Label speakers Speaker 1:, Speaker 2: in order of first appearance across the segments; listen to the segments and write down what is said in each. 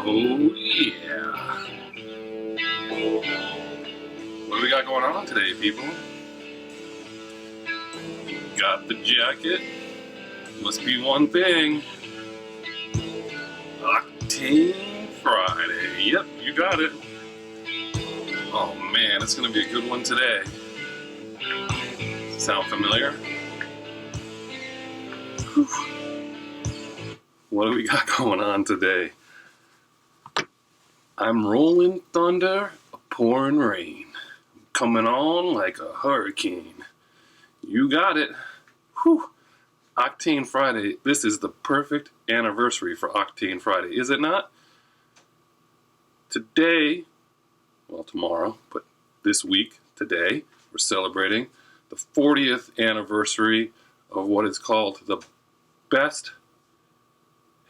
Speaker 1: Oh yeah. What do we got going on today, people? Got the jacket. Must be one thing. Octane Friday. Yep, you got it. Oh man, it's gonna be a good one today. Sound familiar? Whew. What do we got going on today? I'm rolling thunder, pouring rain, coming on like a hurricane. You got it. Whew. Octane Friday. This is the perfect anniversary for Octane Friday, is it not? Today, well, tomorrow, but this week, today, we're celebrating the 40th anniversary of what is called the best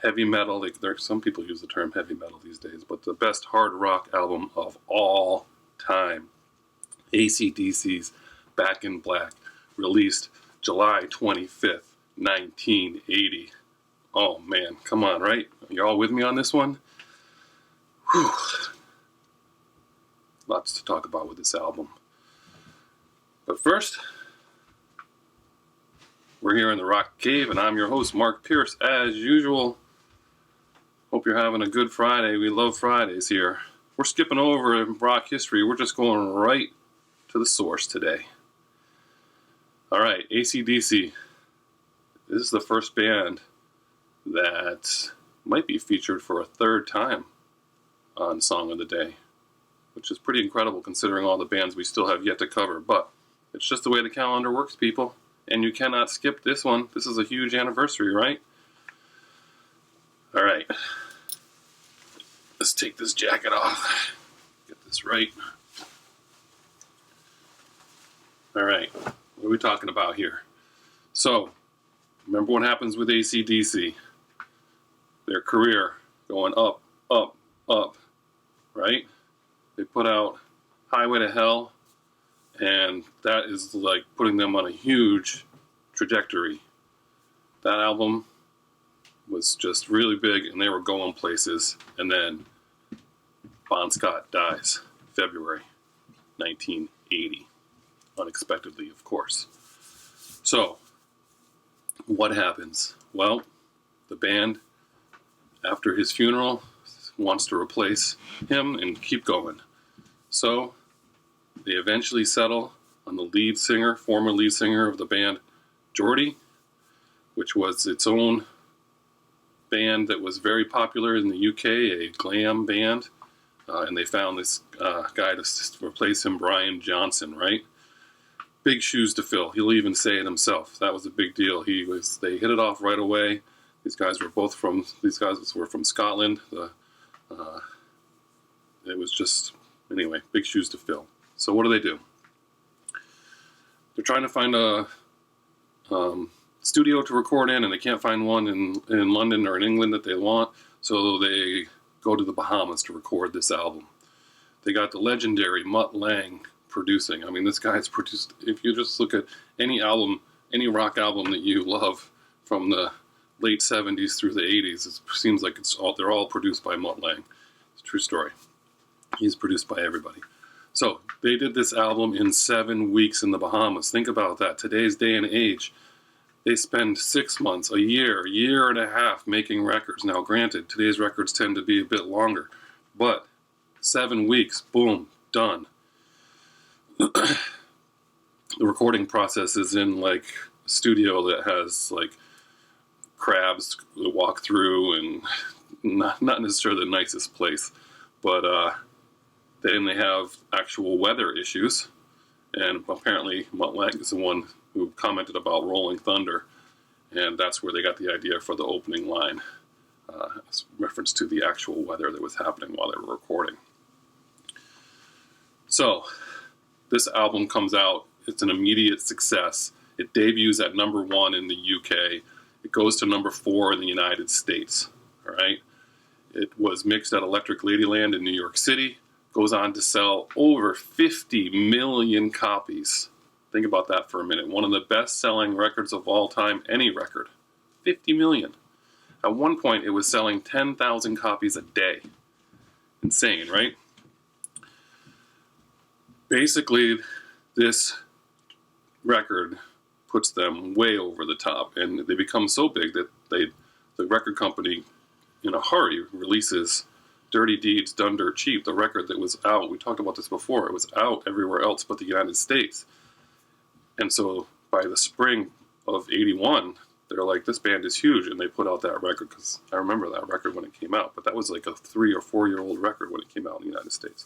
Speaker 1: heavy metal, some people use the term heavy metal these days, but the best hard rock album of all time. AC/DC's Back in Black, released July 25th, 1980. Oh man, come on, right? You're all with me on this one? Whew. Lots to talk about with this album. But first, we're here in the Rock Cave, and I'm your host, Mark Pierce, as usual. Hope you're having a good Friday. We love Fridays here. We're skipping over rock history. We're just going right to the source today. All right, AC/DC. This is the first band that might be featured for a third time on Song of the Day, which is pretty incredible considering all the bands we still have yet to cover. But it's just the way the calendar works, people. And you cannot skip this one. This is a huge anniversary, right? All right. Let's take this jacket off. Get this right. All right. What are we talking about here? So, remember what happens with AC/DC. Their career going up, up, up, right? They put out Highway to Hell, and that is like putting them on a huge trajectory. That album was just really big, and they were going places. And then Bon Scott dies February 1980, unexpectedly, of course. So, what happens? Well, the band, after his funeral, wants to replace him and keep going. So, they eventually settle on the lead singer, former lead singer of the band, Geordie, which was its own band that was very popular in the UK, a glam band, and they found this guy to replace him, Brian Johnson, right? Big shoes to fill. He'll even say it himself. That was a big deal. They hit it off right away. These guys were from Scotland. It was just, anyway, big shoes to fill. So what do? They're trying to find a studio to record in, and they can't find one in London or in England that they want, so they go to the Bahamas to record this album. They got the legendary Mutt Lange producing. I mean, this guy's produced, if you just look at any album, any rock album that you love from the late 70s through the 80s, it seems like they're all produced by Mutt Lange. It's a true story. He's produced by everybody. So they did this album in 7 weeks in the Bahamas. Think about that. Today's day and age, they spend 6 months, a year and a half making records. Now, granted, today's records tend to be a bit longer, but 7 weeks, boom, done. The recording process is in like a studio that has like crabs to walk through, and not necessarily the nicest place, but then they have actual weather issues, and apparently Mutt Lange is the one who commented about Rolling Thunder, and that's where they got the idea for the opening line, as reference to the actual weather that was happening while they were recording. So, this album comes out, it's an immediate success. It debuts at #1 in the UK. It goes to #4 in the United States, all right? It was mixed at Electric Ladyland in New York City, goes on to sell over 50 million copies. Think about that for a minute. One of the best-selling records of all time, any record. 50 million. At one point, it was selling 10,000 copies a day. insane, right? Basically, this record puts them way over the top, and they become so big that the record company, in a hurry, releases Dirty Deeds Done Dirt Cheap, the record that was out. We talked about this before. It was out everywhere else but the United States. And so by the spring of '81, they're like, this band is huge, and they put out that record, because I remember that record when it came out, but that was like a 3 or 4 year old record when it came out in the United States.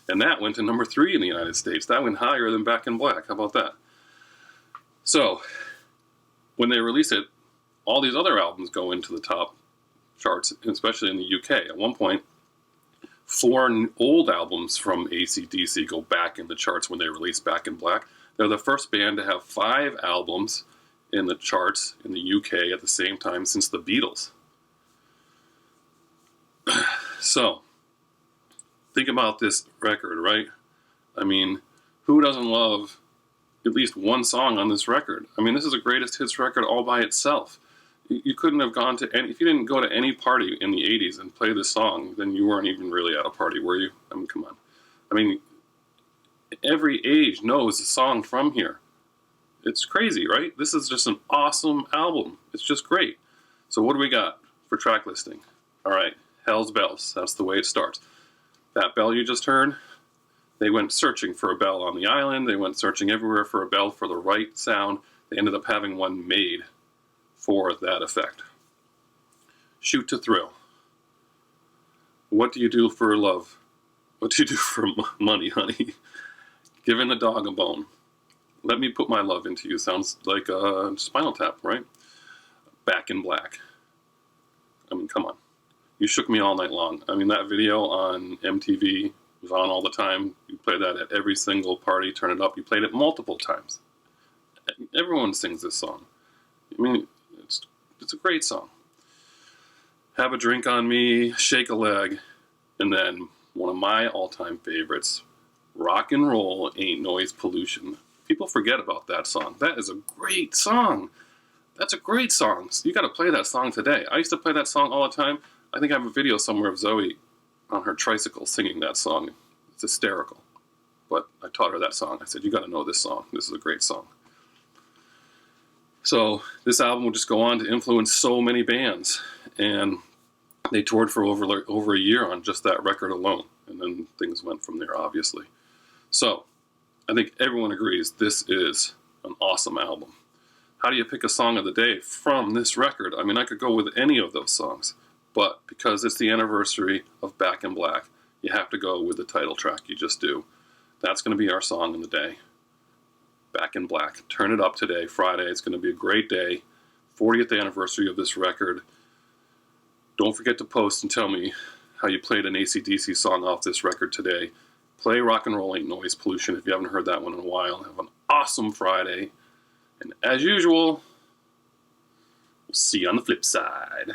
Speaker 1: And that went to number 3 in the United States. That went higher than Back in Black. How about that? So when they release it, all these other albums go into the top charts, especially in the UK. At one point, 4 old albums from AC/DC go back in the charts when they release Back in Black. They're the first band to have 5 albums in the charts in the UK at the same time since the Beatles. So, think about this record, right? I mean, who doesn't love at least one song on this record? I mean, this is a greatest hits record all by itself. You couldn't have gone to any, if you didn't go to any party in the 80s and play this song, then you weren't even really at a party, were you? I mean, come on. I mean, every age knows a song from here. It's crazy, right? This is just an awesome album. It's just great. So what do we got for track listing? All right, Hell's Bells. That's the way it starts. That bell you just heard, they went searching for a bell on the island. They went searching everywhere for a bell for the right sound. They ended up having one made for that effect. Shoot to Thrill. What do you do for love? What do you do for money, honey? Giving the dog a bone. Let me put my love into you. Sounds like a Spinal Tap, right? Back in Black. I mean, come on. You Shook Me All Night Long. I mean, that video on MTV was on all the time. You play that at every single party, turn it up. You played it multiple times. Everyone sings this song. I mean, it's a great song. Have a Drink on Me, Shake a Leg, and then one of my all-time favorites, Rock and Roll Ain't Noise Pollution. People forget about that song. That is a great song. That's a great song. You got to play that song today. I used to play that song all the time. I think I have a video somewhere of Zoe on her tricycle singing that song. It's hysterical. But I taught her that song. I said, you got to know this song. This is a great song. So this album will just go on to influence so many bands. And they toured for over a year on just that record alone. And then things went from there, obviously. So I think everyone agrees this is an awesome album. How do you pick a song of the day from this record? I mean, I could go with any of those songs. But because it's the anniversary of Back in Black, you have to go with the title track. You just do. That's going to be our song of the day. Back in Black. Turn it up today, Friday. It's going to be a great day. 40th anniversary of this record. Don't forget to post and tell me how you played an AC/DC song off this record today. Play Rock and Roll Ain't Noise Pollution if you haven't heard that one in a while. Have an awesome Friday. And as usual, we'll see you on the flip side.